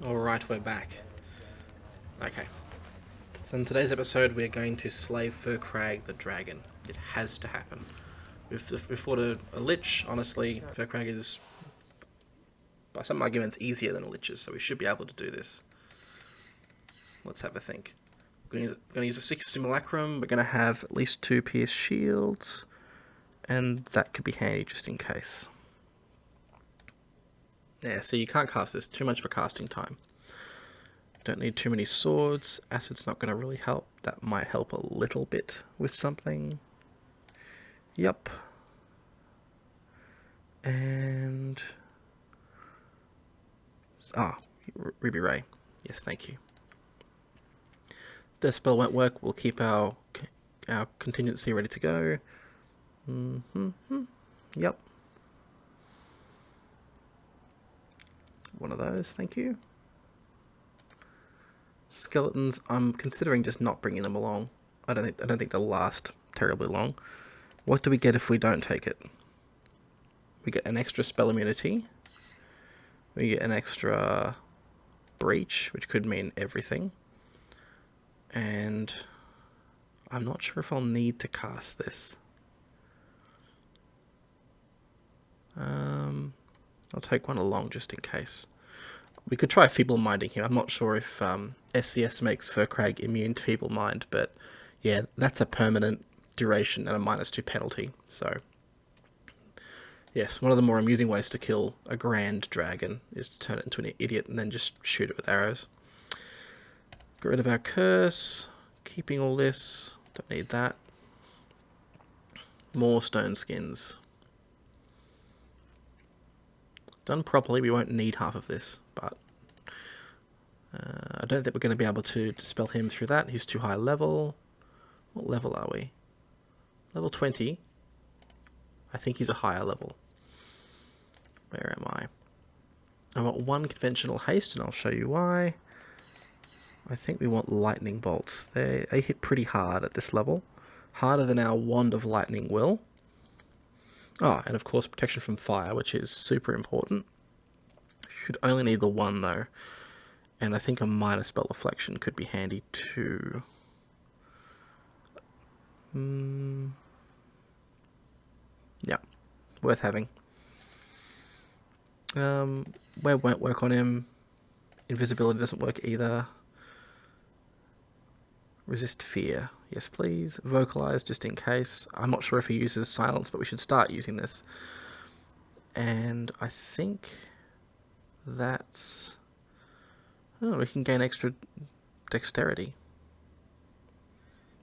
Alright, we're back. Okay. So in today's episode, we're going to slay Firkraag the dragon. It has to happen. We've fought a lich. Honestly, Firkraag is, by some arguments, easier than a lich's, so we should be able to do this. Let's have a think. We're going to use a 6 simulacrum. We're going to have at least 2 pierce shields, and that could be handy just in case. Yeah, so you can't cast this. Too much for casting time. Don't need too many swords. Acid's not going to really help. That might help a little bit with something. Yup. And... Ruby Ray. Yes, thank you. The spell won't work. We'll keep our contingency ready to go. Yup. One of those, thank you. Skeletons, I'm considering just not bringing them along. I don't think they'll last terribly long. What do we get if we don't take it? We get an extra spell immunity. We get an extra breach, which could mean everything. And I'm not sure if I'll need to cast this. I'll take one along just in case. We could try Feeble Minding him. I'm not sure if SCS makes Firkraag immune to Feeble Mind, but yeah, that's a permanent duration and a -2 penalty. So, yes, one of the more amusing ways to kill a grand dragon is to turn it into an idiot and then just shoot it with arrows. Get rid of our curse. Keeping all this. Don't need that. More stone skins. Done properly, we won't need half of this, but I don't think we're going to be able to dispel him through that. He's too high level. What level are we? Level 20. I think he's a higher level. Where am I? I want one conventional haste, and I'll show you why. I think we want lightning bolts. They hit pretty hard at this level. Harder than our wand of lightning will. Oh, and of course protection from fire, which is super important. Should only need the one though. And I think a minor spell deflection could be handy too. Yeah, worth having. Web won't work on him. Invisibility doesn't work either. Resist fear. Yes, please. Vocalize, just in case. I'm not sure if he uses silence, but we should start using this. And I think that's... Oh, we can gain extra dexterity.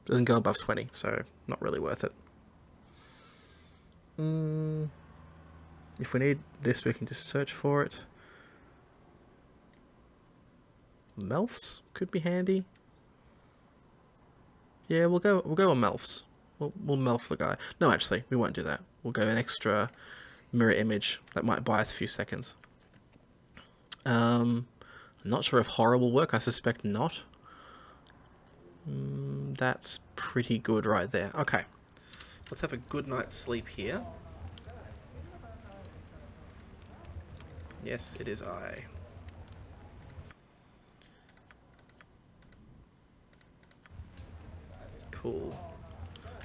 Doesn't go above 20, so not really worth it. If we need this, we can just search for it. Melfs could be handy. Yeah, we'll go with Melfs. We'll Melf the guy. No, actually, we won't do that. We'll go an extra mirror image. That might buy us a few seconds. I'm not sure if horror will work. I suspect not. That's pretty good right there. Okay. Let's have a good night's sleep here. Yes, it is I. Cool.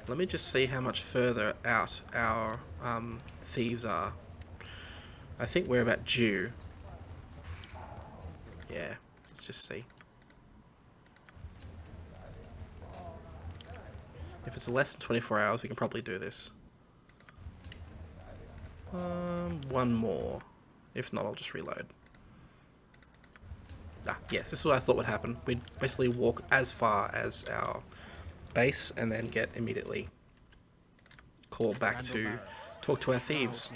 Let me just see how much further out our thieves are. I think we're about due. Yeah, let's just see. If it's less than 24 hours, we can probably do this. One more. If not, I'll just reload. Yes, this is what I thought would happen. We'd basically walk as far as our base and then get immediately called back to talk to our thieves.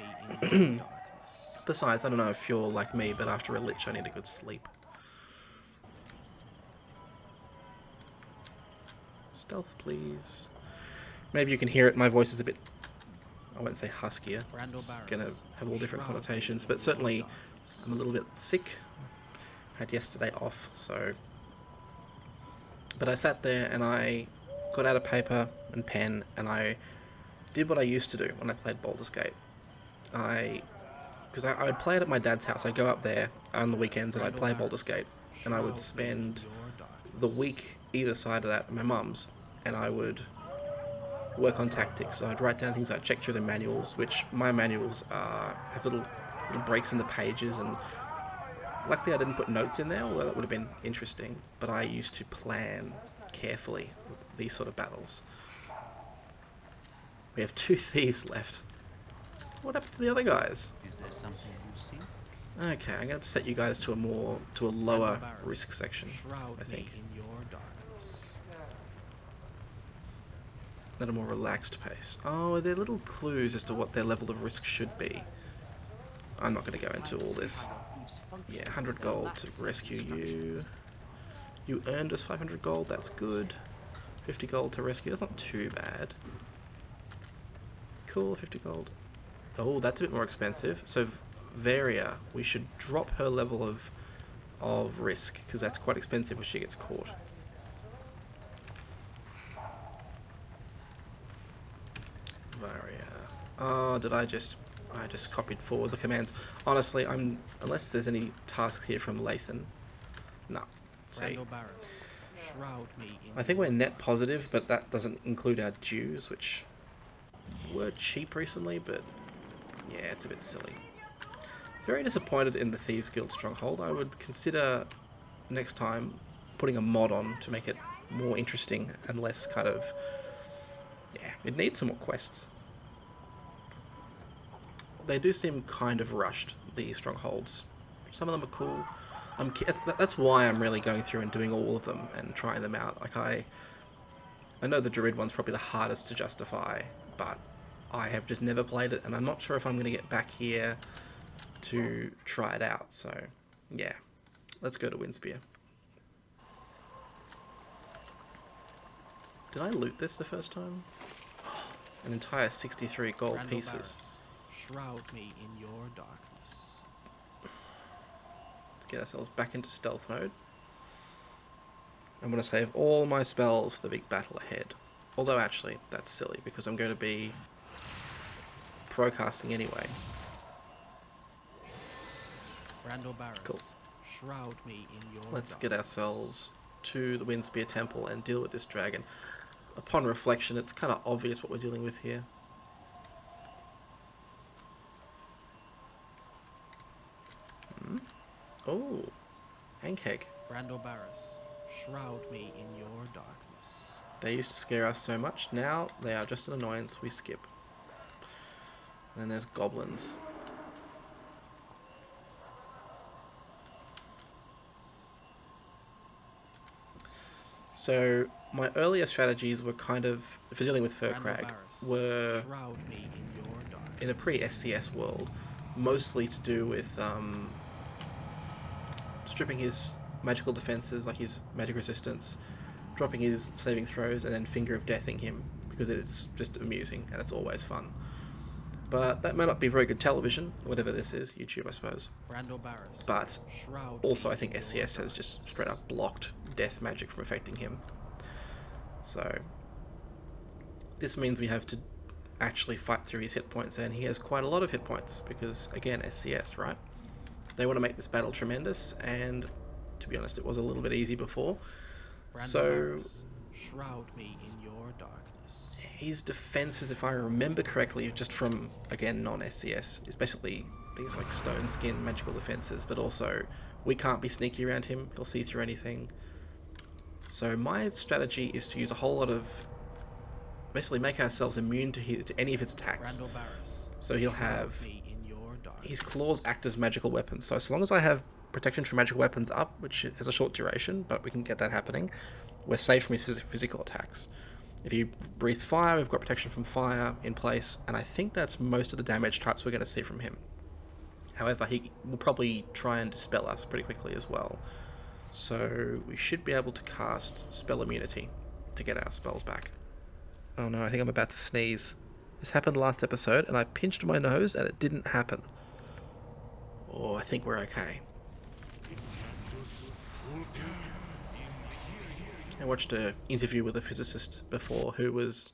Besides, I don't know if you're like me, but after a lich I need a good sleep. Stealth, please. Maybe you can hear it, my voice is a bit, I won't say huskier, it's gonna have all different connotations, but certainly I'm a little bit sick. Had yesterday off, so... But I sat there and I got out a paper and pen and I did what I used to do when I played Baldur's Gate. I because I would play it at my dad's house. I'd go up there on the weekends and I'd play Baldur's Gate, and I would spend the week either side of that at my mum's, and I would work on tactics. So I'd write down things, I'd check through the manuals, which my manuals have little breaks in the pages, and luckily I didn't put notes in there, although that would have been interesting, but I used to plan carefully these sort of battles. We have 2 thieves left. What happened to the other guys? Is there something you see? Okay, I'm going to set you guys to a lower risk section, I think. In your darkness. At a more relaxed pace. Oh, are there little clues as to what their level of risk should be? I'm not going to go into all this. Yeah, 100 gold to rescue you. You earned us 500 gold, that's good. 50 gold to rescue, that's not too bad. Cool, 50 gold. Oh, that's a bit more expensive. So Varia, we should drop her level of risk, because that's quite expensive when she gets caught. Varia. Oh, I just copied forward the commands. Honestly, unless there's any tasks here from Lathan. No. See. I think we're net positive, but that doesn't include our dues, which were cheap recently, but yeah, it's a bit silly. Very disappointed in the Thieves Guild Stronghold. I would consider next time putting a mod on to make it more interesting and less kind of... yeah, it needs some more quests. They do seem kind of rushed, the strongholds. Some of them are cool. That's why I'm really going through and doing all of them and trying them out. Like I know the Druid one's probably the hardest to justify, but I have just never played it, and I'm not sure if I'm going to get back here to try it out. So, yeah, let's go to Windspear. Did I loot this the first time? An entire 63 gold pieces. Shroud me in your darkness. Let's get ourselves back into stealth mode. I'm going to save all my spells for the big battle ahead. Although, actually, that's silly, because I'm going to be procasting anyway. Cool. Shroud me in your Let's get ourselves to the Windspear Temple and deal with this dragon. Upon reflection, it's kind of obvious what we're dealing with here. Oh, Hankeg. Shroud me in your darkness. They used to scare us so much. Now they are just an annoyance. We skip. And then there's goblins. So my earlier strategies were kind of, for dealing with Firkraag, were in a pre-SCS world, mostly to do with stripping his magical defenses, like his magic resistance, dropping his saving throws, and then finger of deathing him, because it's just amusing and it's always fun. But that may not be very good television, whatever this is, YouTube I suppose. But also I think SCS has just straight up blocked death magic from affecting him. So this means we have to actually fight through his hit points, and he has quite a lot of hit points, because again, SCS, right? They want to make this battle tremendous, and to be honest, it was a little bit easy before. So shroud me in your darkness. His defenses, if I remember correctly, just from, again, non-SCS, is basically things like stone skin, magical defenses, but also we can't be sneaky around him, he'll see through anything. So my strategy is to use a whole lot of, basically make ourselves immune to any of his attacks. So he'll have, his claws act as magical weapons, so as long as I have protection from magical weapons up, which has a short duration, but we can get that happening, we're safe from his physical attacks. If he breathes fire, we've got protection from fire in place, and I think that's most of the damage types we're going to see from him. However, he will probably try and dispel us pretty quickly as well. So we should be able to cast spell immunity to get our spells back. Oh no, I think I'm about to sneeze. This happened last episode, and I pinched my nose, and it didn't happen. Oh, I think we're okay. I watched an interview with a physicist before who was,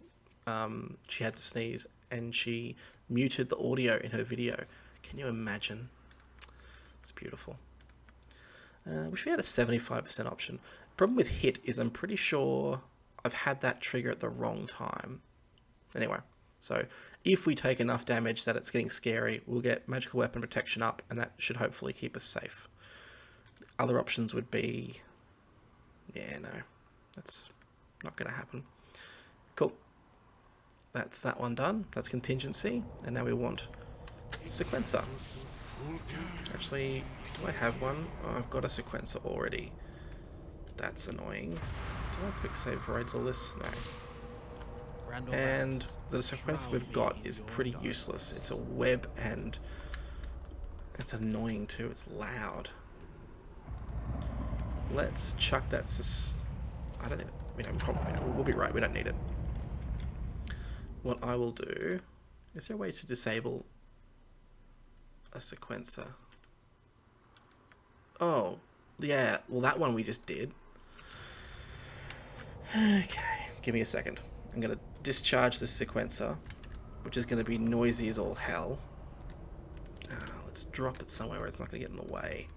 she had to sneeze, and she muted the audio in her video, Can you imagine? It's beautiful. Wish we had a 75% option. Problem with hit is I'm pretty sure I've had that trigger at the wrong time. Anyway, so if we take enough damage that it's getting scary, we'll get magical weapon protection up, and that should hopefully keep us safe. Other options would be... yeah, no. That's not going to happen. Cool. That's that one done. That's contingency. And now we want sequencer. Actually, do I have one? Oh, I've got a sequencer already. That's annoying. Do I quick save before I do this? No. And the sequencer we've got is pretty useless. It's a web and it's annoying too. It's loud. Let's chuck that. I don't think we'll be right. We don't need it. What I will do, is there a way to disable a sequencer? Oh, yeah. Well, that one we just did. Okay, give me a second. I'm going to discharge this sequencer, which is going to be noisy as all hell. Let's drop it somewhere where it's not going to get in the way.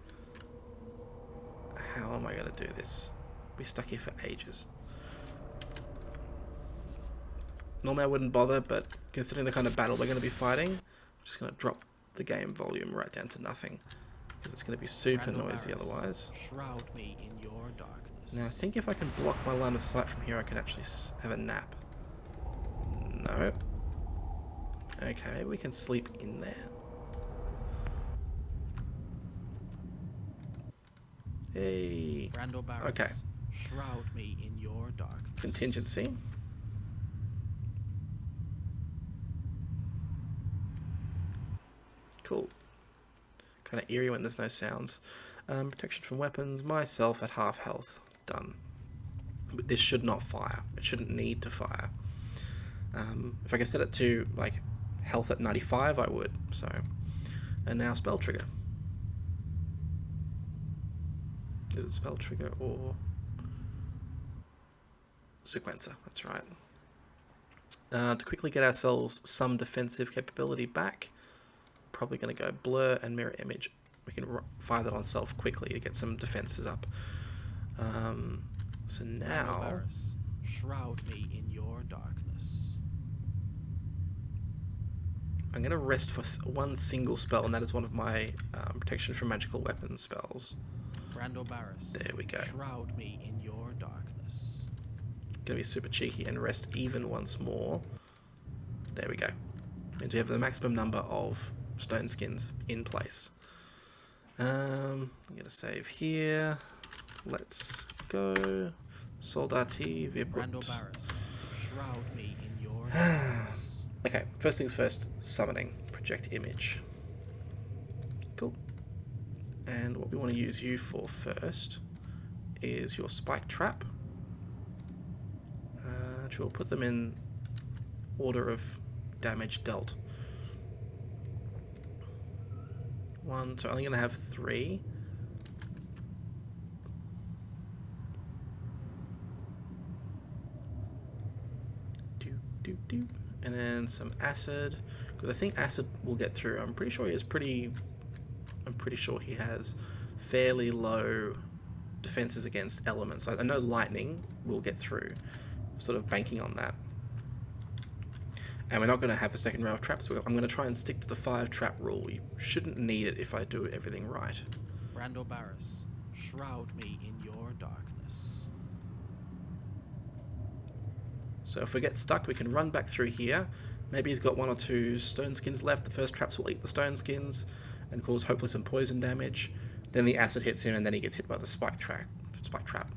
How am I going to do this? I'll be stuck here for ages. Normally I wouldn't bother, but considering the kind of battle we're going to be fighting, I'm just going to drop the game volume right down to nothing, because it's going to be super noisy otherwise. Shroud me in your darkness. Now I think if I can block my line of sight from here, I can actually have a nap. No. Okay, maybe we can sleep in there. Hey. Okay. Shroud me in your darkness. Contingency. Cool. Kind of eerie when there's no sounds. Protection from weapons. Myself at half health. Done. But this should not fire. It shouldn't need to fire. If I could set it to like health at 95, I would. So, and now spell trigger. Is it spell trigger or sequencer? That's right. To quickly get ourselves some defensive capability back, probably going to go blur and mirror image. We can fire that on self quickly to get some defenses up. So now, shroud me in your darkness. I'm going to rest for one single spell, and that is one of my protection from magical weapons spells. There we go. Shroud me in your darkness. Gonna be super cheeky and rest even once more. There we go. Means we have the maximum number of stone skins in place. I'm gonna save here. Let's go. Soldati Vibrant. Shroud me in your darkness. Okay, first things first, summoning. Project image. Cool. And what we want to use you for first is your spike trap. We'll put them in order of damage dealt. One, so I'm only going to have 3. And then some acid, because I think acid will get through. I'm pretty sure he has fairly low defenses against elements. I know lightning will get through. Sort of banking on that. And we're not going to have a second row of traps. I'm going to try and stick to the 5 trap rule. We shouldn't need it if I do everything right. Shroud me in your darkness. So if we get stuck, we can run back through here. Maybe he's got 1 or 2 stone skins left. The first traps will eat the stone skins and cause hopefully some poison damage. Then the acid hits him, and then he gets hit by the spike trap,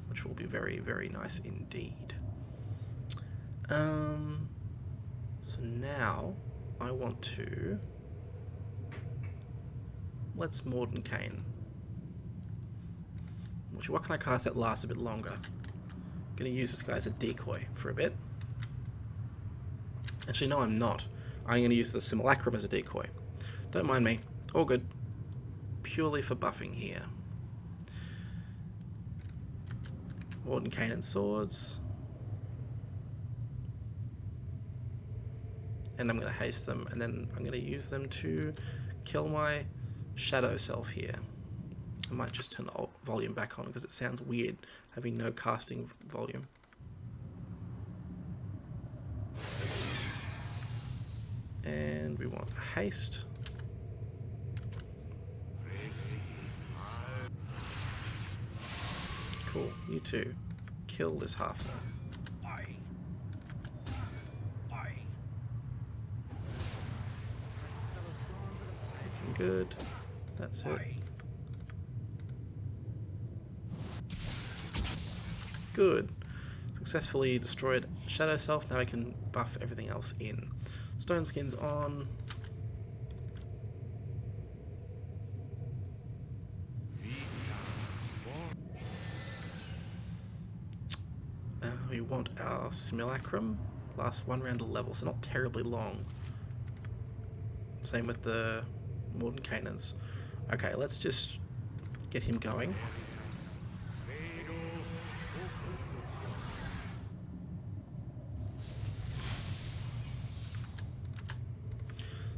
which will be very, very nice indeed. So now I want to... let's Mordenkainen. What can I cast that lasts a bit longer? I'm going to use this guy as a decoy for a bit. Actually, no, I'm not. I'm going to use the Simulacrum as a decoy. Don't mind me. All good. Purely for buffing here. Mordenkainen swords. And I'm going to haste them, and then I'm going to use them to kill my shadow self here. I might just turn the volume back on because it sounds weird having no casting volume. And we want haste. Cool, you two. Kill this half. Looking good. That's it. Good. Successfully destroyed Shadow Self. Now I can buff everything else in. Stone Skin's on. We want our Simulacrum. Last one round of level, so not terribly long. Same with the Mordenkainen's. Okay, let's just get him going.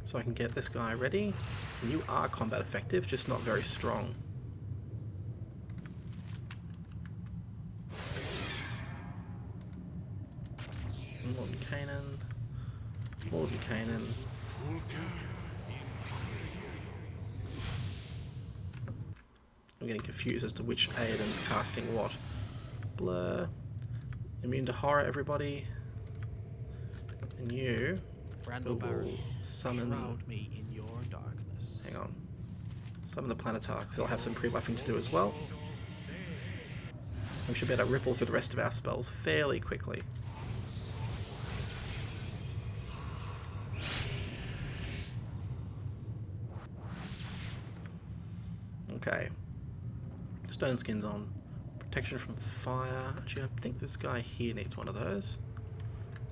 So I can get this guy ready. You are combat effective, just not very strong. Mordenkainen. I'm getting confused as to which Aodhan's casting what. Blur. Immune to horror, everybody. And you will summon... Shroud me in your darkness. Hang on. Summon the Planetar, because I'll have some pre-buffing to do as well. We should be able to ripple through the rest of our spells fairly quickly. Okay. Stone Skin's on. Protection from fire. Actually, I think this guy here needs one of those.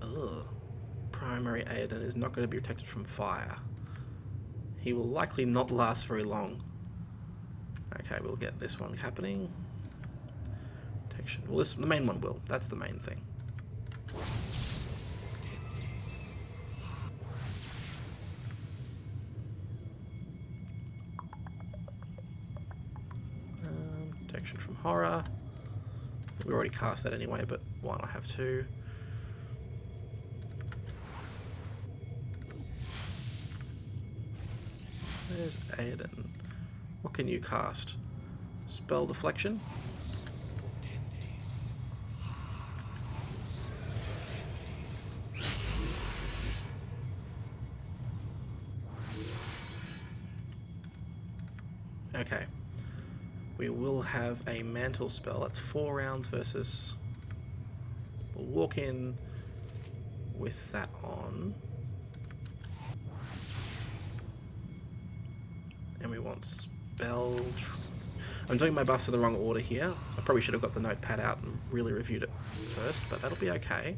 Ugh. Primary Aodhan is not going to be protected from fire. He will likely not last very long. Okay, we'll get this one happening. Protection. Well, the main one will. That's the main thing. Protection from horror. We already cast that anyway, but why not have two? There's Aodhan. What can you cast? Spell deflection? Okay. We will have a mantle spell. That's 4 rounds versus... We'll walk in with that on. And we want spell... I'm doing my buffs in the wrong order here, so I probably should have got the notepad out and really reviewed it first, but that'll be okay.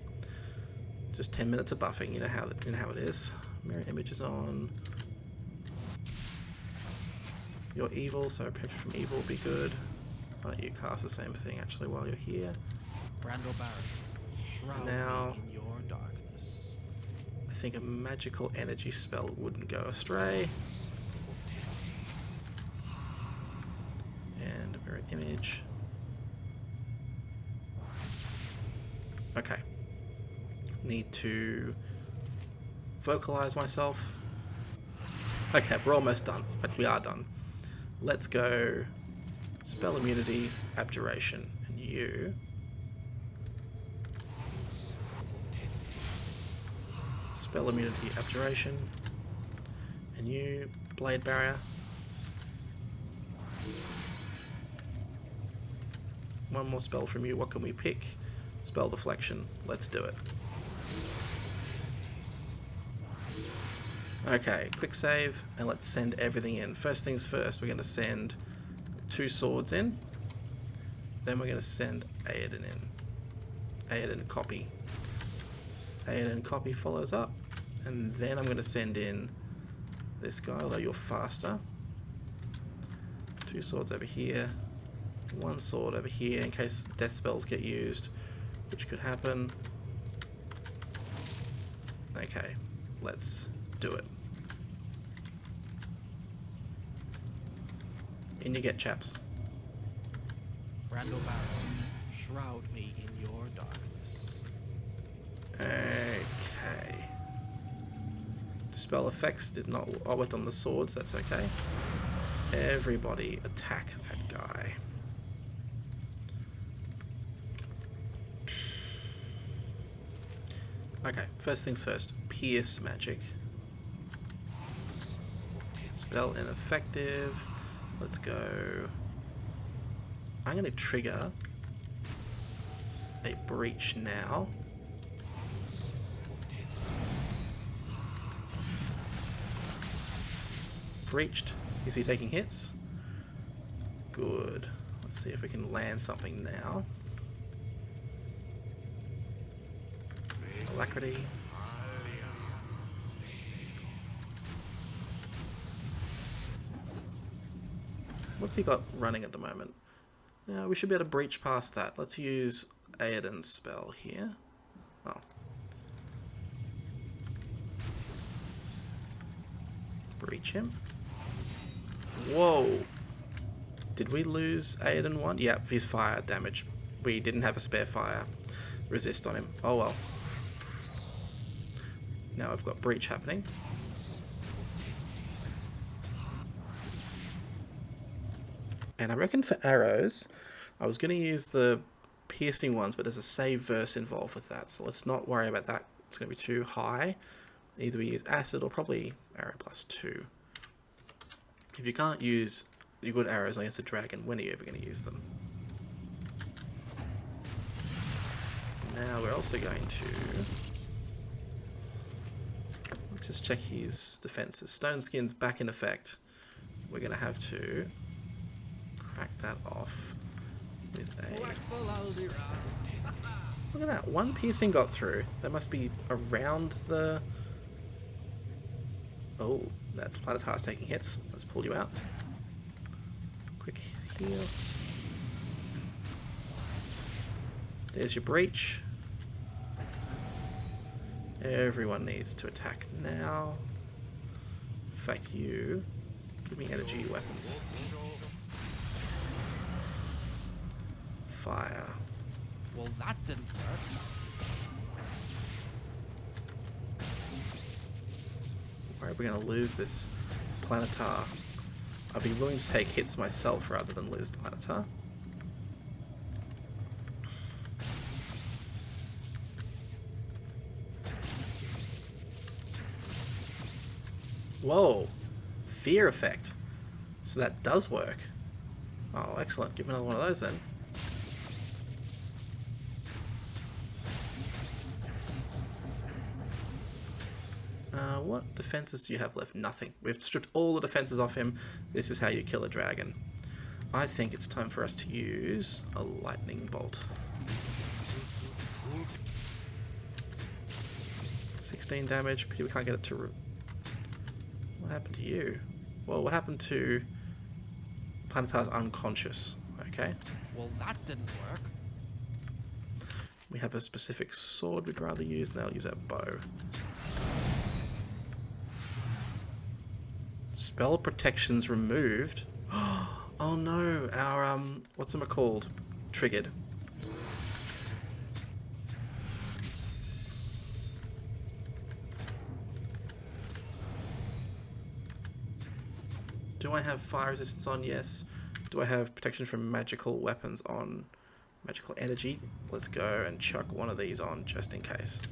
Just 10 minutes of buffing, you know how it is. Mirror image is on. You're evil, so protection from evil will be good. Why don't you cast the same thing actually while you're here? Brando Barrett, shroud Now, me in your darkness. I think a magical energy spell wouldn't go astray. And a mirror image. Okay. Need to vocalize myself. Okay, we're almost done, but we are done. Let's go spell immunity, abjuration, and you. Spell immunity, abjuration, and you, blade barrier. One more spell from you. What can we pick? Spell deflection. Let's do it. Okay, quick save, and let's send everything in. First things first, we're going to send 2 swords in. Then we're going to send Aodhan in. Aodhan copy. Aodhan copy follows up. And then I'm going to send in this guy, although you're faster. 2 swords over here. 1 sword over here in case death spells get used, which could happen. Okay, let's do it. In you get, chaps. Brando Barrows, shroud me in your darkness. Okay. Spell effects did not work on the swords, that's okay. Everybody attack that guy. Okay, first things first. Pierce magic. Spell ineffective. Let's go. I'm going to trigger a breach now. Breached. Is he taking hits? Good. Let's see if we can land something now. Alacrity. What's he got running at the moment? We should be able to breach past that. Let's use Aodhan's spell here. Oh. Breach him. Whoa. Did we lose Aodhan 1? Yep, his fire damage. We didn't have a spare fire resist on him. Oh well. Now I've got breach happening. And I reckon for arrows, I was going to use the piercing ones, but there's a save verse involved with that. So let's not worry about that. It's going to be too high. Either we use acid or probably arrow +2. If you can't use your good arrows against a dragon, when are you ever going to use them? Now we're also going to just check his defenses. Stone Skin's back in effect. We're going to have to crack that off with a... Look at that, one piercing got through. That must be around the... Oh, that's Planetar's taking hits. Let's pull you out. Quick heal. There's your breach. Everyone needs to attack now. In fact, you... Give me energy weapons. Fire. Well, that didn't work. Where are we going to lose this Planetar? I'd be willing to take hits myself rather than lose the Planetar. Whoa! Fear effect. So that does work. Oh, excellent. Give me another one of those then. What defenses do you have left? Nothing. We've stripped all the defenses off him. This is how you kill a dragon. I think it's time for us to use a lightning bolt. 16 damage. Pity we can't get it to... What happened to you? Well, what happened to... Planetar's unconscious. Okay. Well, that didn't work. We have a specific sword we'd rather use. Now I'll use our bow. Spell protections removed. Oh no, our what's it called? Triggered. Do I have fire resistance on? Yes. Do I have protection from magical weapons on? Magical energy? Let's go and chuck one of these on just in case.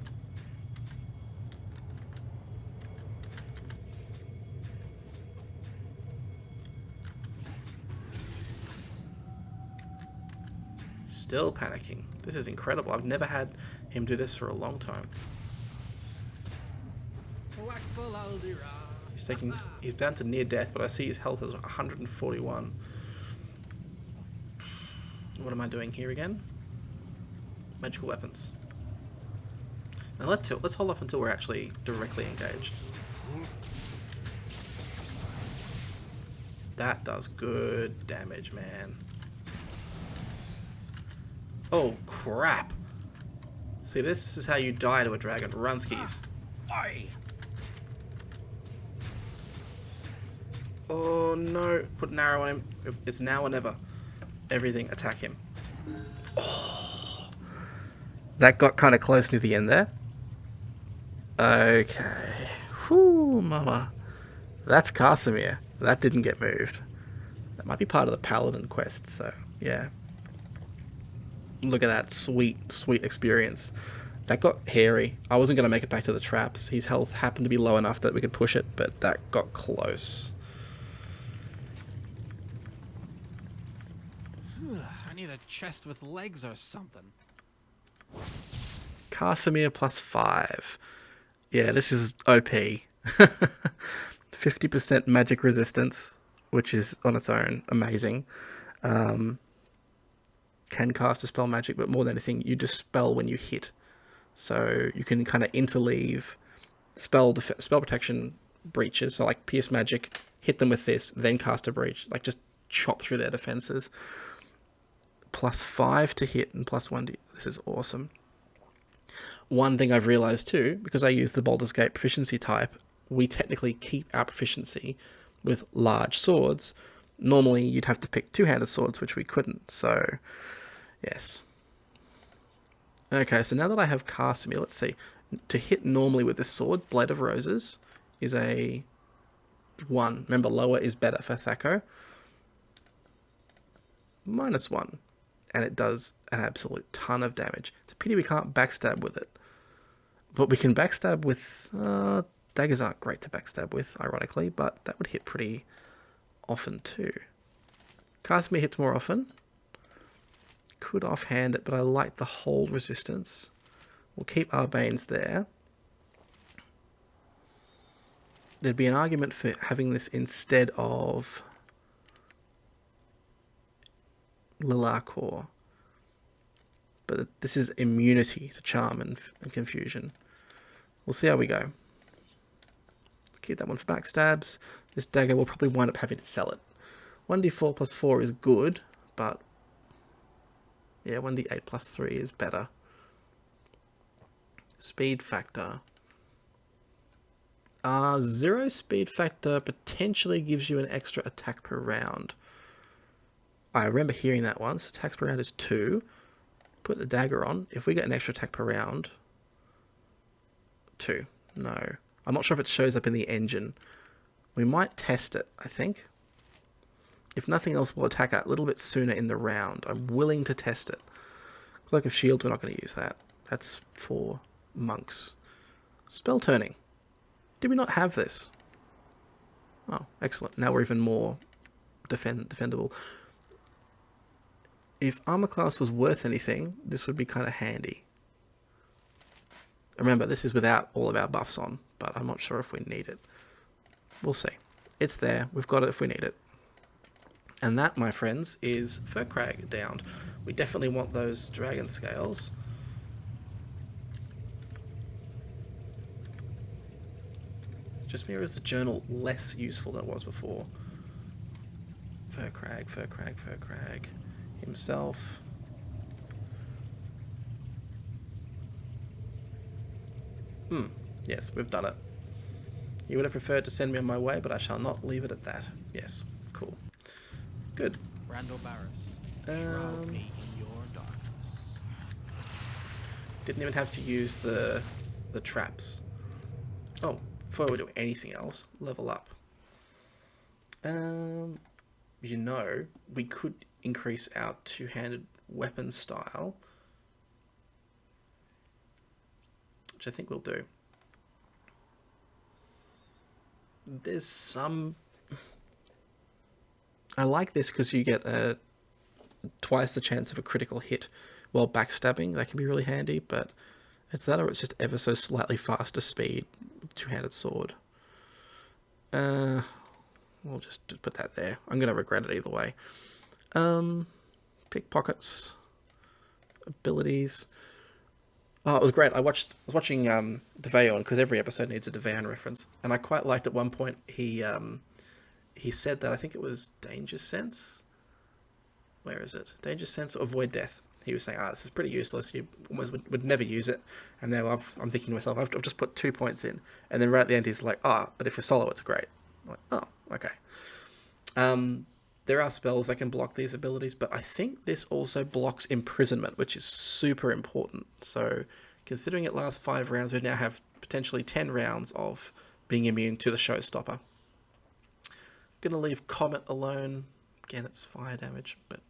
Still panicking. This is incredible. I've never had him do this for a long time. He's down to near death, but I see his health is 141. What am I doing here again? Magical weapons. And let's hold off until we're actually directly engaged. That does good damage, man. Oh, crap. See, this is how you die to a dragon. Runskis. Aye. Oh, Oh no, put an arrow on him. It's now or never. Everything, attack him. Oh, that got kind of close near the end there. Okay. Whew, mama. That's Casimir. That didn't get moved. That might be part of the Paladin quest, so yeah. Look at that sweet, sweet experience. That got hairy. I wasn't going to make it back to the traps. His health happened to be low enough that we could push it, but that got close. I need a chest with legs or something. Casimir plus 5. Yeah, this is OP. 50% magic resistance, which is on its own amazing. Can cast a spell magic, but more than anything, you dispel when you hit. So you can kind of interleave spell protection breaches. So like pierce magic, hit them with this, then cast a breach. Like just chop through their defenses. Plus 5 to hit and plus 1 to... This is awesome. One thing I've realized too, because I use the Baldur's Gate proficiency type, we technically keep our proficiency with large swords. Normally you'd have to pick two-handed swords, which we couldn't. So, yes. Okay, so now that I have Casimir, let's see. To hit normally with this sword, Blade of Roses, is a 1. Remember, lower is better for Thaco. -1. And it does an absolute ton of damage. It's a pity we can't backstab with it. But we can backstab with... daggers aren't great to backstab with, ironically, but that would hit pretty often too. Casimir hits more often. Could offhand it, but I like the hold resistance. We'll keep Arbane's there. There'd be an argument for having this instead of Lilakor. But this is immunity to charm and confusion. We'll see how we go. Keep that one for backstabs. This dagger will probably wind up having to sell it. 1d4 plus 4 is good, but yeah, 1d8 plus 3 is better. Speed factor. 0 speed factor potentially gives you an extra attack per round. I remember hearing that once. Attacks per round is 2. Put the dagger on. If we get an extra attack per round... 2. No. I'm not sure if it shows up in the engine. We might test it, I think. If nothing else, we'll attack a little bit sooner in the round. I'm willing to test it. Cloak of Shield, we're not going to use that. That's for monks. Spell turning. Did we not have this? Oh, excellent. Now we're even more defendable. If armor class was worth anything, this would be kind of handy. Remember, this is without all of our buffs on, but I'm not sure if we need it. We'll see. It's there. We've got it if we need it. And that, my friends, is Firkraag downed. We definitely want those dragon scales. Just mirrors the journal less useful than it was before. Firkraag, Firkraag, Firkraag. Himself. Yes, we've done it. You would have preferred to send me on my way, but I shall not leave it at that. Yes, cool. Good. Randall Barris, shroud me in your darkness. Didn't even have to use the traps. Oh, before we do anything else, level up. You know, we could increase our two-handed weapon style, which I think we'll do. There's some... I like this because you get twice the chance of a critical hit while backstabbing. That can be really handy, but it's that or it's just ever so slightly faster speed with two-handed sword. We'll just put that there. I'm going to regret it either way. Pickpockets. Abilities. Oh, it was great. I was watching Deveon, because every episode needs a Deveon reference, and I quite liked at one point he said that, I think it was Danger Sense. Where is it? Danger Sense or Avoid Death. He was saying, this is pretty useless. You almost would never use it. And then I'm thinking to myself, I've just put 2 points in. And then right at the end, he's like, but if you're solo, it's great. I'm like, oh, okay. There are spells that can block these abilities, but I think this also blocks imprisonment, which is super important. So, considering it lasts 5 rounds, we now have potentially 10 rounds of being immune to the showstopper. Gonna leave Comet alone. Again, it's fire damage, but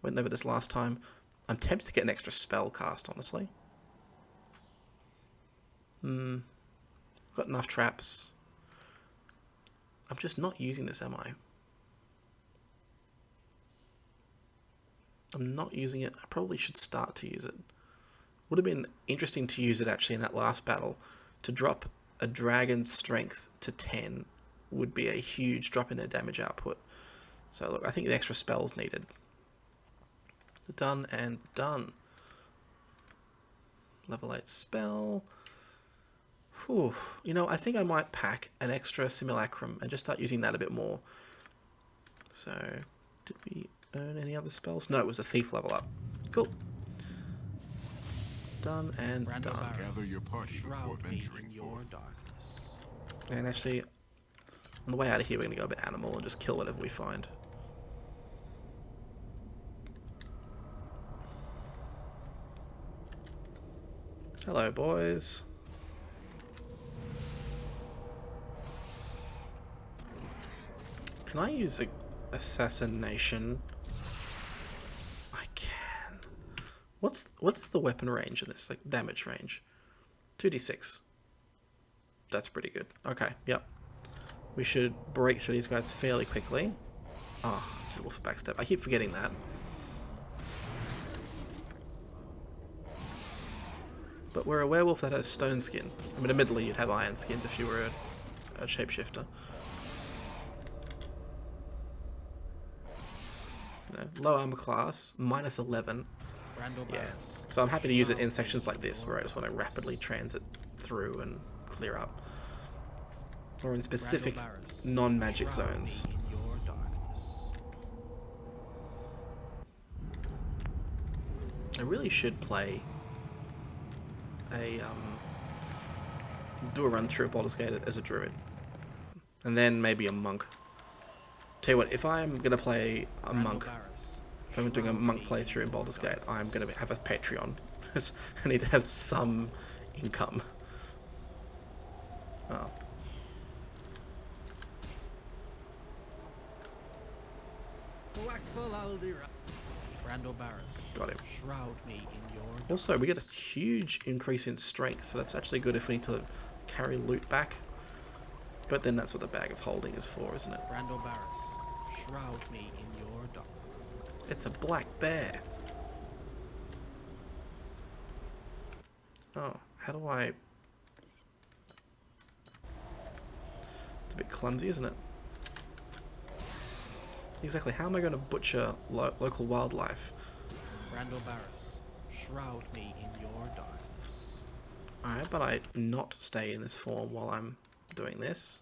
went over this last time. I'm tempted to get an extra spell cast, honestly. Got enough traps. I'm just not using this, am I? I'm not using it. I probably should start to use it. Would have been interesting to use it actually in that last battle. To drop a dragon's strength to 10 would be a huge drop in their damage output. So look, I think the extra spell's needed. Done and done. Level 8 spell. Whew. You know, I think I might pack an extra simulacrum and just start using that a bit more. So, did we earn any other spells? No, it was a thief level up. Cool. Done and done. Gather your party before venturing forth. And actually, on the way out of here, we're going to go a bit animal and just kill whatever we find. Hello, boys. Can I use assassination? I can. What's the weapon range in this? Like damage range? 2d6. That's pretty good. Okay, yep. We should break through these guys fairly quickly. Oh, suitable for backstep. I keep forgetting that. But we're a werewolf that has stone skin. I mean, admittedly, you'd have iron skins if you were a shapeshifter. You know, low armor class, minus 11. Yeah. So I'm happy to use it in sections like this, where I just want to rapidly transit through and clear up. Or in specific non-magic zones. I really should play do a run through of Baldur's Gate as a druid, and then maybe a monk. Tell you what, if I'm gonna play a monk, if I'm doing a monk playthrough in Baldur's Gate, I'm gonna have a Patreon. I need to have some income. Oh. Got him. Also, we get a huge increase in strength, so that's actually good if we need to carry loot back. But then that's what the bag of holding is for, isn't it? It's a black bear. Oh, how do I... It's a bit clumsy, isn't it? Exactly, how am I going to butcher local wildlife? Shroud me in your darkness. Alright, but I not stay in this form while I'm doing this.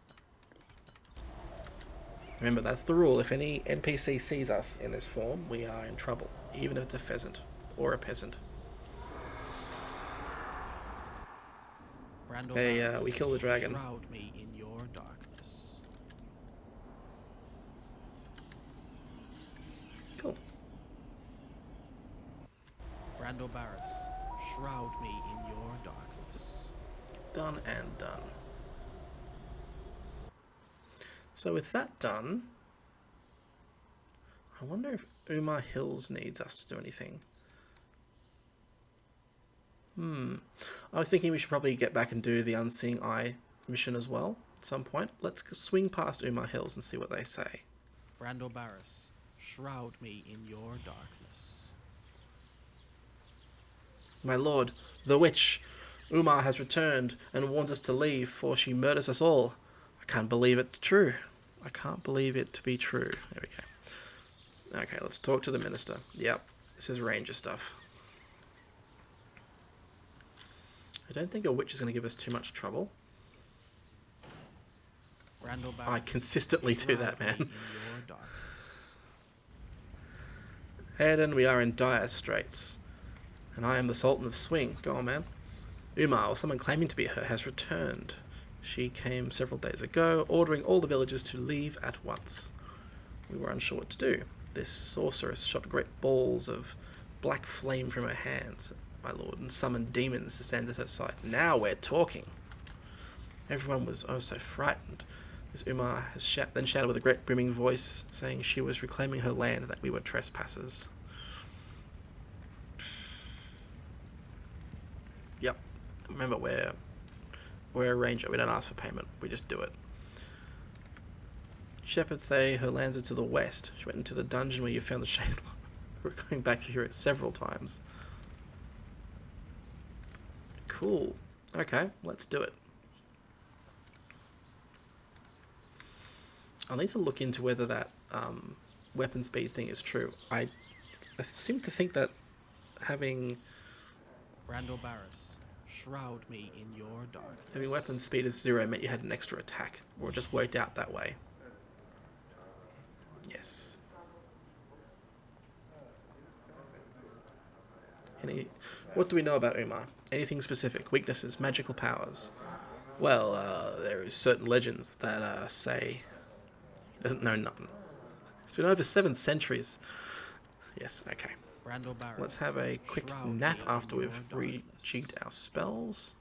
Remember, that's the rule. If any NPC sees us in this form, we are in trouble. Even if it's a pheasant or a peasant. Hey, we kill the dragon. Shroud me in your darkness. Cool. Brando Barris, shroud me in your darkness. Done and done. So with that done, I wonder if Umar Hills needs us to do anything. I was thinking we should probably get back and do the Unseeing Eye mission as well at some point. Let's swing past Umar Hills and see what they say. Brando Barris, shroud me in your darkness. My lord, the witch, Umar has returned and warns us to leave, for she murders us all. I can't believe it true. I can't believe it to be true. There we go. Okay, let's talk to the minister. Yep, this is ranger stuff. I don't think a witch is going to give us too much trouble. I consistently do that, man. Aodhan, we are in dire straits. And I am the Sultan of Swing. Go on, man. Umar, or someone claiming to be her, has returned. She came several days ago, ordering all the villagers to leave at once. We were unsure what to do. This sorceress shot great balls of black flame from her hands, my lord, and summoned demons to stand at her side. Now we're talking. Everyone was oh so frightened, as Umar has then shouted with a great booming voice, saying she was reclaiming her land and that we were trespassers. Yep. Remember, we're a ranger. We don't ask for payment. We just do it. Shepherds say her lands are to the west. She went into the dungeon where you found the shade. We're going back through it several times. Cool. Okay, let's do it. I'll need to look into whether that weapon speed thing is true. I seem to think that having Brando Barris, shroud me in your darkness. having weapon speed of 0 meant you had an extra attack, or it just worked out that way. Yes. What do we know about Umar? Anything specific? Weaknesses? Magical powers? Well, there is certain legends that say he doesn't know nothing. It's been over 7 centuries. Yes, okay. Brando Barris, Let's have a quick nap after we've rejigged our spells.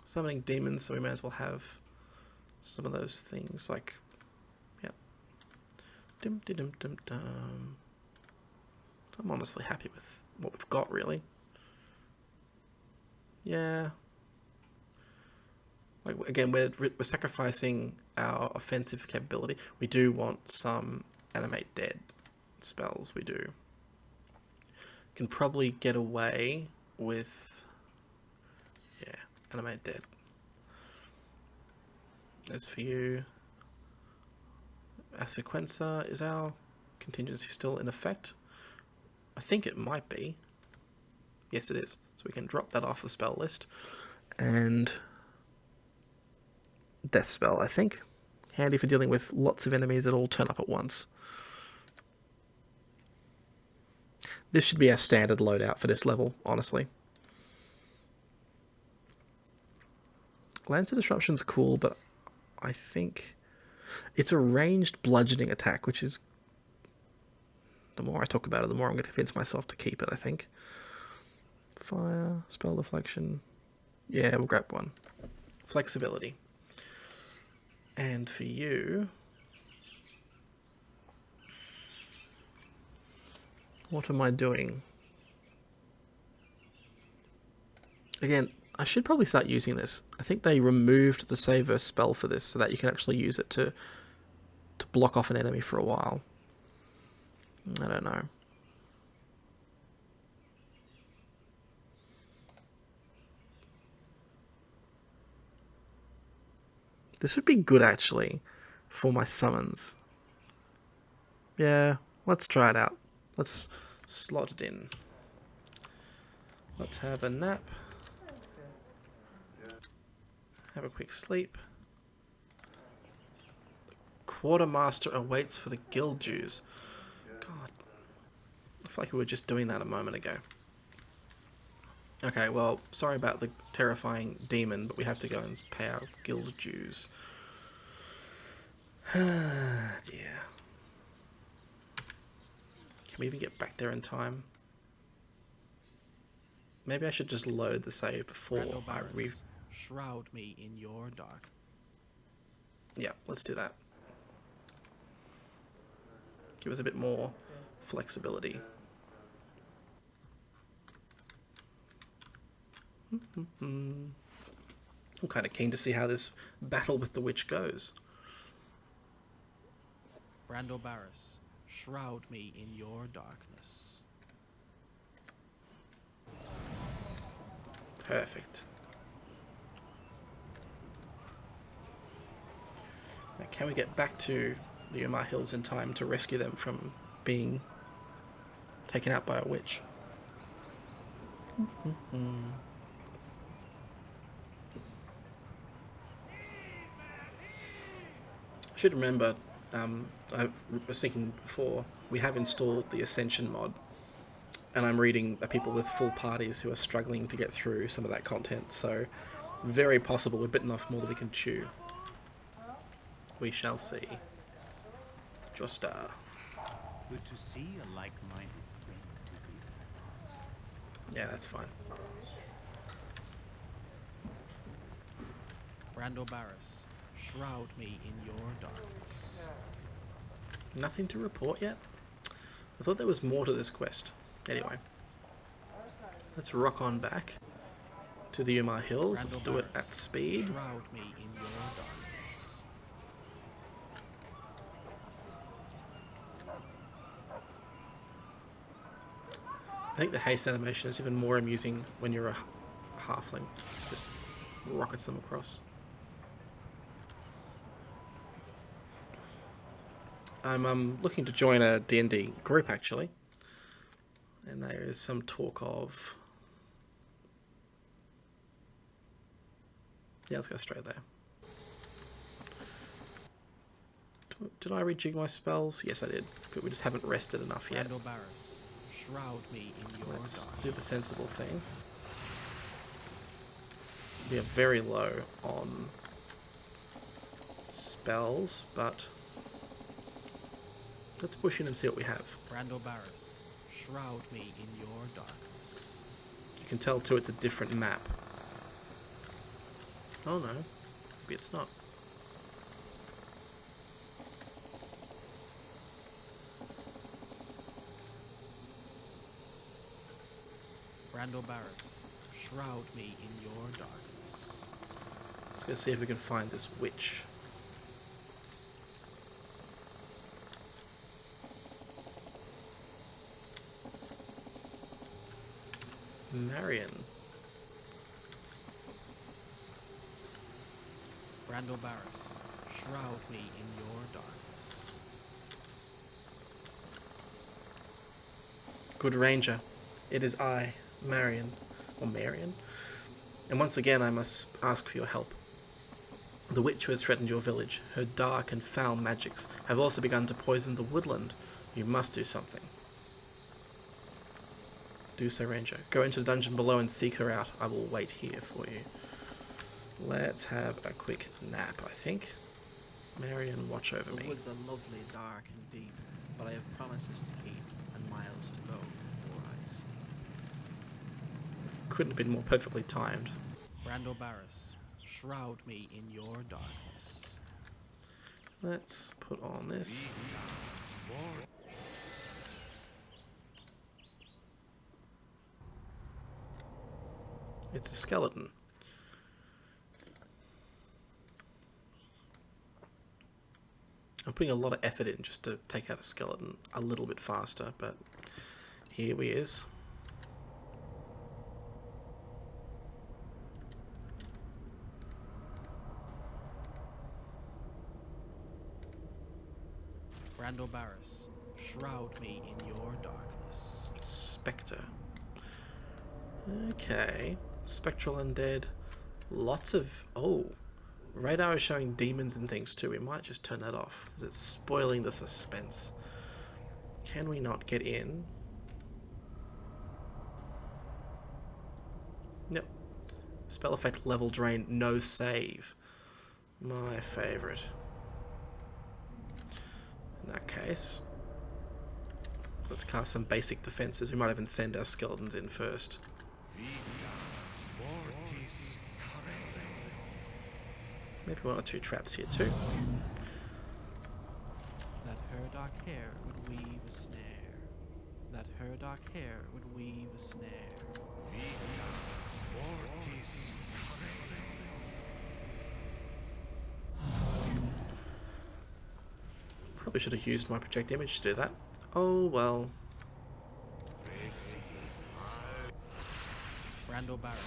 Summoning demons, so we may as well have some of those things, like, yep. Dum dum dum dum. I'm honestly happy with what we've got, really. Yeah. Like, again, we're sacrificing our offensive capability. We do want some animate dead spells. We do. Can probably get away with, yeah, animate dead. As for you, a sequencer, is our contingency still in effect? I think it might be. Yes, it is. So we can drop that off the spell list. And death spell, I think. Handy for dealing with lots of enemies that all turn up at once. This should be our standard loadout for this level, honestly. Lancer Disruption's cool, but I think it's a ranged bludgeoning attack, which is... The more I talk about it, the more I'm going to convince myself to keep it, I think. Fire, spell deflection. Yeah, we'll grab one. Flexibility. And for you... What am I doing? Again, I should probably start using this. I think they removed the saver spell for this so that you can actually use it to block off an enemy for a while. I don't know. This would be good, actually, for my summons. Yeah, let's try it out. Let's slot it in. Let's have a nap. Have a quick sleep. Quartermaster awaits for the guild dues. God. I feel like we were just doing that a moment ago. Okay, well, sorry about the terrifying demon, but we have to go and pay our guild dues. Dear. Can we even get back there in time? Maybe I should just load the save before I shroud me in your dark. Yeah, let's do that. Give us a bit more flexibility. I'm kind of keen to see how this battle with the witch goes. Brando Barris, shroud me in your darkness. Perfect. Now, can we get back to the Umar Hills in time to rescue them from being taken out by a witch? I should remember, I was thinking before, we have installed the Ascension mod, and I'm reading people with full parties who are struggling to get through some of that content, so very possible we've bitten off more than we can chew. We shall see. Draw star. Good to see a like-minded friend to be. Yeah, that's fine. Brando Barris, shroud me in your darkness. Nothing to report yet? I thought there was more to this quest. Anyway. Let's rock on back to the Umar Hills. Let's do it at speed. Shroud me in your darkness. I think the haste animation is even more amusing when you're a halfling. Just rockets them across. I'm looking to join a D&D group actually. And there is some talk of... Yeah, let's go straight there. Did I rejig my spells? Yes, I did. Good, we just haven't rested enough yet. Brando Barris, shroud me in your Let's darkness. do the sensible thing. We are very low on spells, but let's push in and see what we have. Brando Barris, shroud me in your darkness. You can tell too it's a different map. Oh no, maybe it's not. Brando Barris, shroud me in your darkness. Let's go see if we can find this witch. Marion. Brando Barris, shroud me in your darkness. Good Ranger, it is I, Marion, or Marion, and once again I must ask for your help. The witch who has threatened your village, her dark and foul magics, have also begun to poison the woodland. You must do something. Do so, Ranger. Go into the dungeon below and seek her out. I will wait here for you. Let's have a quick nap, I think. Marion, watch over The me. woods are lovely, dark and deep, but I have promises to keep and miles to go before I sleep. Couldn't have been more perfectly timed. Brando Barris, shroud me in your darkness. Let's put on this. It's a skeleton. I'm putting a lot of effort in just to take out a skeleton a little bit faster, but here he is. Brando Barris, shroud me in your darkness. Spectre. Okay. Spectral undead. Lots of... Oh. Radar is showing demons and things too. We might just turn that off, because it's spoiling the suspense. Can we not get in? Yep. Spell effect level drain, no save. My favourite. In that case, let's cast some basic defences. We might even send our skeletons in first. Maybe one or two traps here too. That her dark hair would weave a snare. That her dark hair would weave a snare. Probably should have used my project image to do that. Oh well. Brando Barris,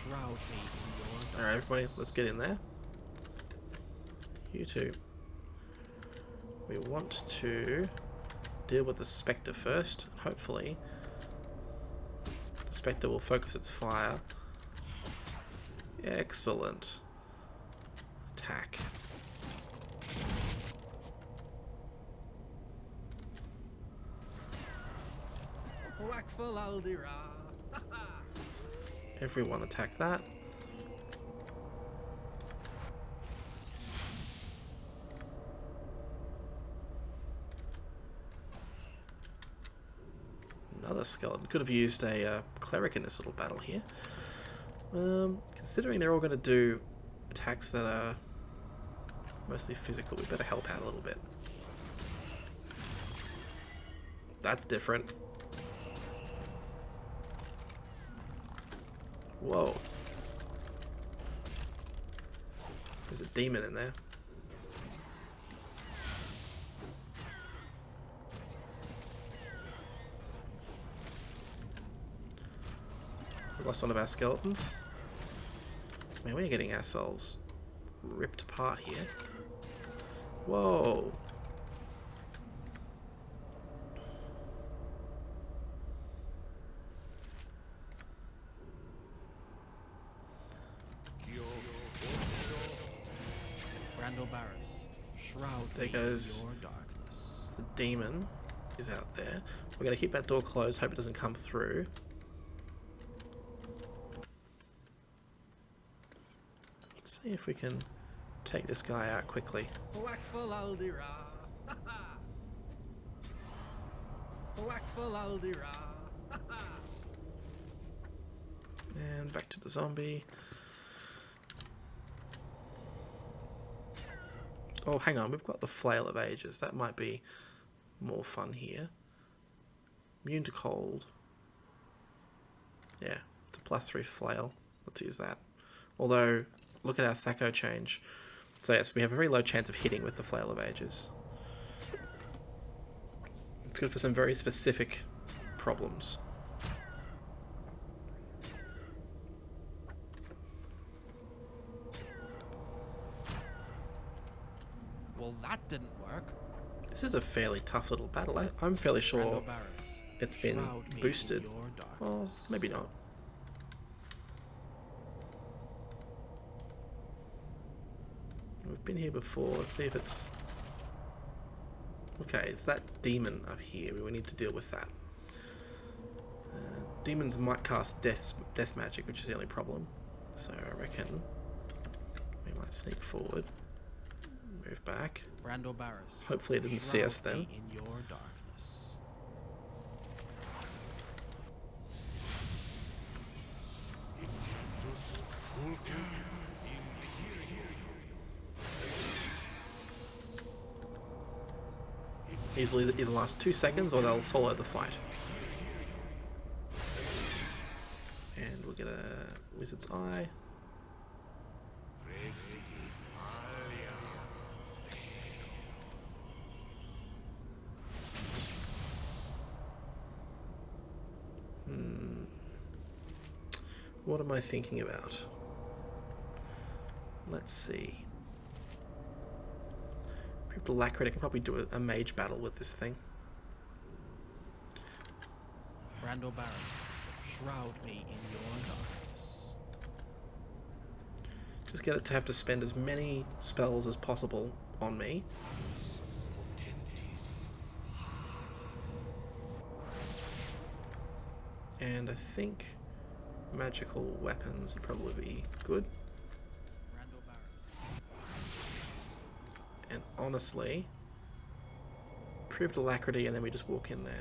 shroud me in your darkness. Alright everybody, let's get in there. You two. We want to deal with the Spectre first. Hopefully the Spectre will focus its fire. Excellent. Attack. Wakful Aldira. Everyone attack that. another skeleton. Could have used a cleric in this little battle here. Considering they're all going to do attacks that are mostly physical, we better help out a little bit. That's different. Whoa. There's a demon in there. We lost one of our skeletons. Man, we're getting ourselves ripped apart here. Whoa. There goes the demon is out there. We're going to keep that door closed, hope it doesn't come through. Let's see if we can take this guy out quickly. And back to the zombie. Oh, hang on, we've got the Flail of Ages. That might be more fun here. Immune to cold. Yeah, it's a +3 flail. Let's use that. Although, look at our Thaco change. So yes, we have a very low chance of hitting with the Flail of Ages. It's good for some very specific problems. Well, that didn't work. This is a fairly tough little battle. I'm fairly sure it's been boosted. Well, maybe not. We've been here before. Let's see if it's... Okay, it's that demon up here. We need to deal with that. Demons might cast death magic, which is the only problem. So I reckon we might sneak forward. Move back. Hopefully it didn't see us then. In your darkness. Usually either last 2 seconds or they'll solo the fight. And we'll get a Wizard's Eye. What am I thinking about? Let's see. People Lacrit, I can probably do a mage battle with this thing. Brando Baron, shroud me in your darkness. Just get it to have to spend as many spells as possible on me. And I think magical weapons would probably be good. And honestly, proved alacrity and then we just walk in there.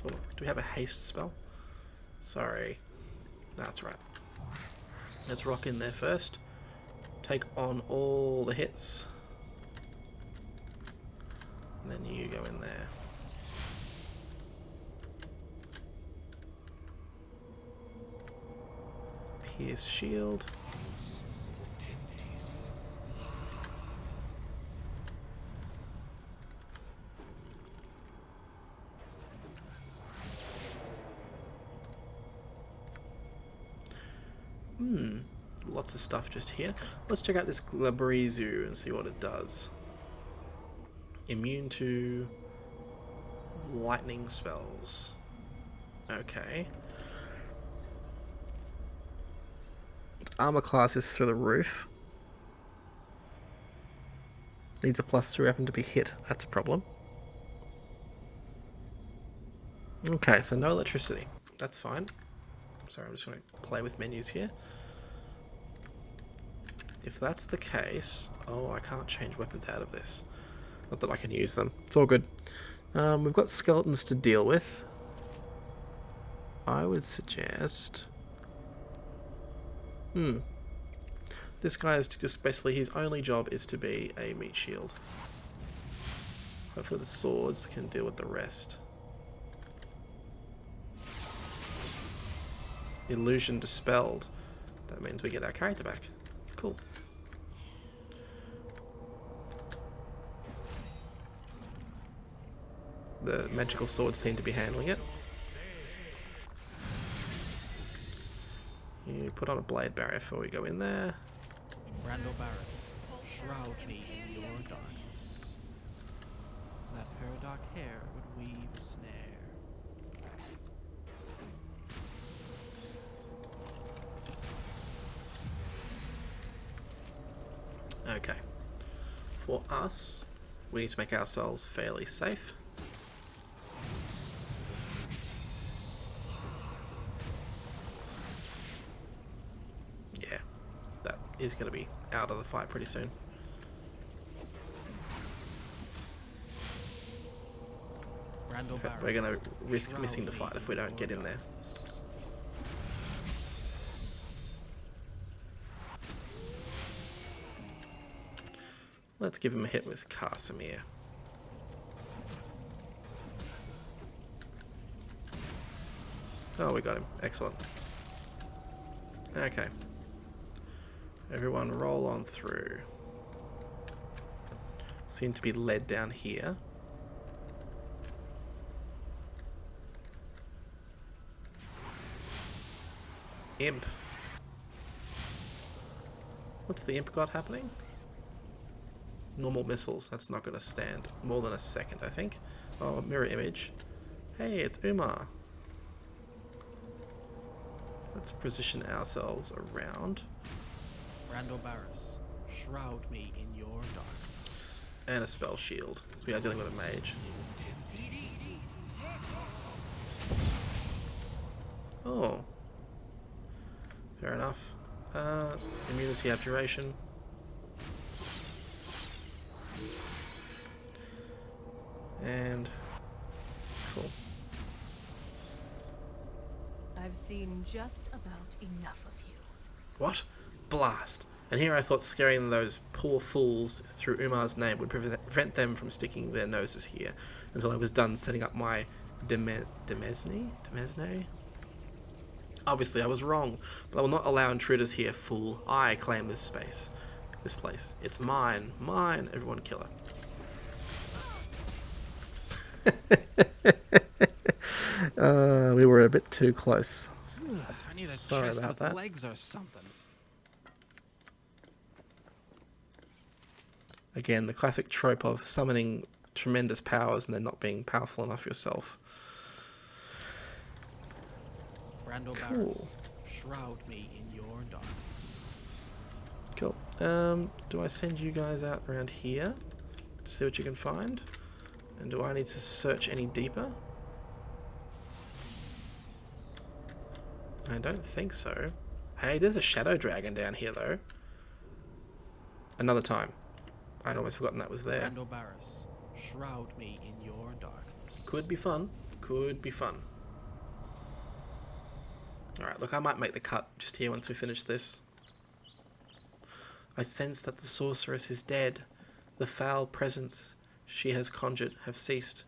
Oh, do we have a haste spell? Sorry. That's right. Let's rock in there first. Take on all the hits. And then you go in there. Pierce shield. Lots of stuff just here. Let's check out this Glabrizu and see what it does. Immune to lightning spells. Okay. Armor class is through the roof. Needs a +2 weapon to be hit. That's a problem. Okay, so no electricity. That's fine. Sorry, I'm just going to play with menus here. If that's the case... Oh, I can't change weapons out of this. Not that I can use them. It's all good. We've got skeletons to deal with. I would suggest... This guy is just basically... His only job is to be a meat shield. Hopefully the swords can deal with the rest. Illusion dispelled. That means we get our character back. Cool. The magical swords seem to be handling it. You put on a blade barrier before we go in there. Randall Barrett, shroud me in your darkness, that her dark hair would weave a snare. Okay. For us, we need to make ourselves fairly safe. Yeah, that is going to be out of the fight pretty soon. Randall Barrett, We're going to risk shroud missing the me fight if we in don't your get in there. darkness. Let's give him a hit with Casimir. Oh, we got him. Excellent. Okay. Everyone roll on through. Seem to be led down here. Imp. What's the imp got happening? Normal missiles. That's not going to stand more than a second, I think. Oh, mirror image. Hey, it's Umar. Let's position ourselves around. Randall Barris, shroud me in your darkness. And a spell shield. We are dealing with a mage. Oh. Fair enough. Immunity abjuration. And... Cool. I've seen just about enough of you. What? Blast. And here I thought scaring those poor fools through Umar's name would prevent them from sticking their noses here until I was done setting up my Demesne? Obviously I was wrong, but I will not allow intruders here, fool. I claim this space. This place. It's mine. Mine. Everyone kill her. We were a bit too close. I need a Sorry chest about with that. legs or something. Again, the classic trope of summoning tremendous powers and then not being powerful enough yourself. Randall Cool. Barris, shroud me in your darkness. Cool. Do I send you guys out around here to see what you can find? And do I need to search any deeper? I don't think so. Hey, there's a shadow dragon down here though. Another time. I'd almost forgotten that was there. Randall Barris, shroud me in your darkness. Could be fun. Could be fun. Alright, look, I might make the cut just here once we finish this. I sense that the sorceress is dead. The foul presence she has conjured have ceased.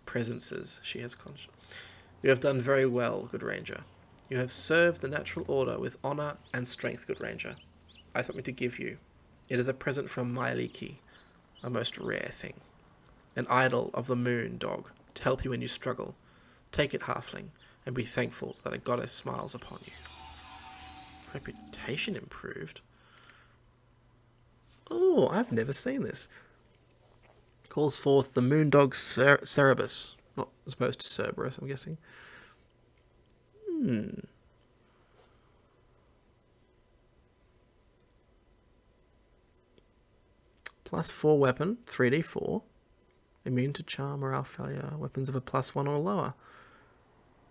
Presences she has conjured. You have done very well, good ranger. You have served the natural order with honour and strength, good ranger. I have something to give you. It is a present from Myliki, a most rare thing. An idol of the moon, dog, to help you when you struggle. Take it, halfling, and be thankful that a goddess smiles upon you. Reputation improved? Oh, I've never seen this. Calls forth the moon dog Cerebus. Not as opposed to Cerberus, I'm guessing. +4 weapon, 3d4. Immune to charm, morale failure, weapons of a +1 or lower.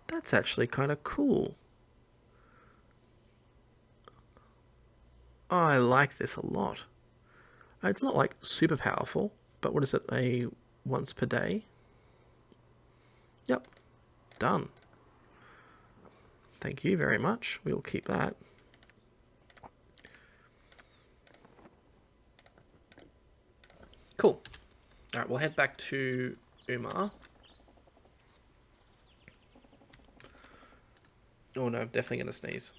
That's actually kind of cool. I like this a lot. It's not like super powerful, but what is it, a once per day? Yep, done. Thank you very much. We'll keep that. Cool. Alright, we'll head back to Umar. Oh no, I'm definitely going to sneeze.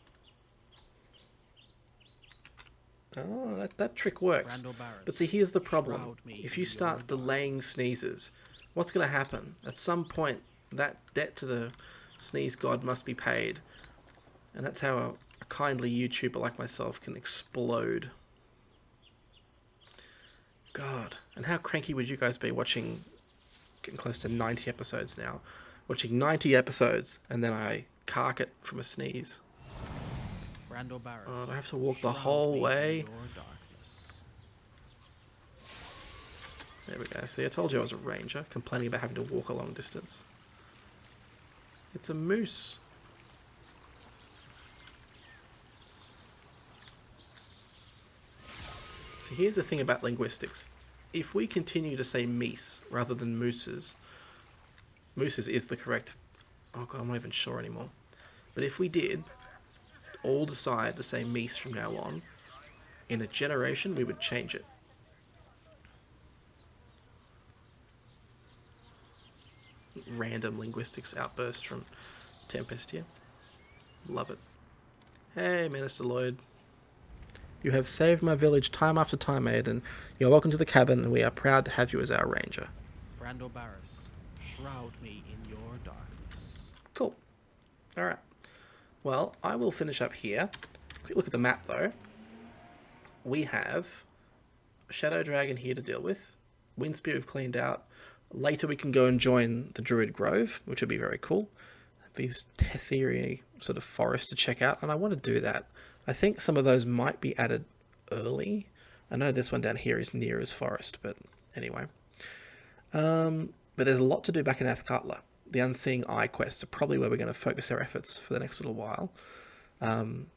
Oh, that trick works. But see, here's the problem. If you start delaying sneezes, what's going to happen? At some point, that debt to the sneeze god must be paid. And that's how a kindly YouTuber like myself can explode. God, and how cranky would you guys be watching, getting close to 90 episodes now, watching 90 episodes, and then I cark it from a sneeze. Oh, I have to walk the whole way. There we go. See, I told you I was a ranger, complaining about having to walk a long distance. It's a moose. So here's the thing about linguistics. If we continue to say meese rather than mooses, mooses is the correct... Oh god, I'm not even sure anymore. But if we did all decide to say meese from now on, in a generation we would change it. Random linguistics outburst from Tempest here. Love it. Hey, Minister Lloyd. You have saved my village time after time, Aodhan. You are welcome to the cabin, and we are proud to have you as our ranger. Brando Barris, shroud me in your darkness. Cool. Alright. Well, I will finish up here. Quick look at the map, though. We have a Shadow Dragon here to deal with. Windspear we've cleaned out. Later we can go and join the Druid Grove, which would be very cool. These Tetheri sort of forests to check out, and I want to do that. I think some of those might be added early. I know this one down here is near as forest, but anyway. But there's a lot to do back in Athkatla. The Unseeing Eye quests are probably where we're going to focus our efforts for the next little while. And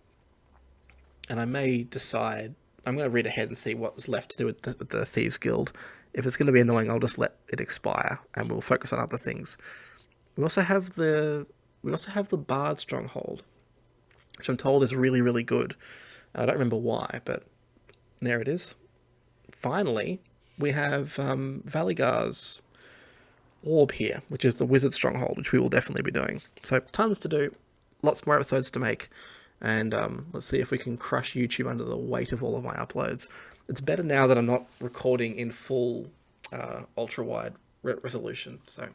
I may decide... I'm going to read ahead and see what's left to do with the Thieves Guild. If it's going to be annoying, I'll just let it expire, and we'll focus on other things. We also have the Bard Stronghold, which I'm told is really, really good. I don't remember why, but there it is. Finally, we have Valigar's Orb here, which is the Wizard Stronghold, which we will definitely be doing. So tons to do, lots more episodes to make, and let's see if we can crush YouTube under the weight of all of my uploads. It's better now that I'm not recording in full ultra-wide resolution, so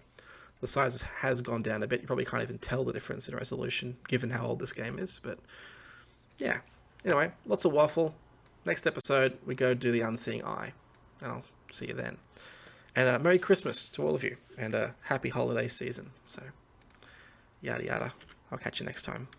the size has gone down a bit. You probably can't even tell the difference in resolution, given how old this game is, but yeah. Anyway, lots of waffle. Next episode, we go do the Unseeing Eye, and I'll see you then. And Merry Christmas to all of you, and a happy holiday season. So, yada yada. I'll catch you next time.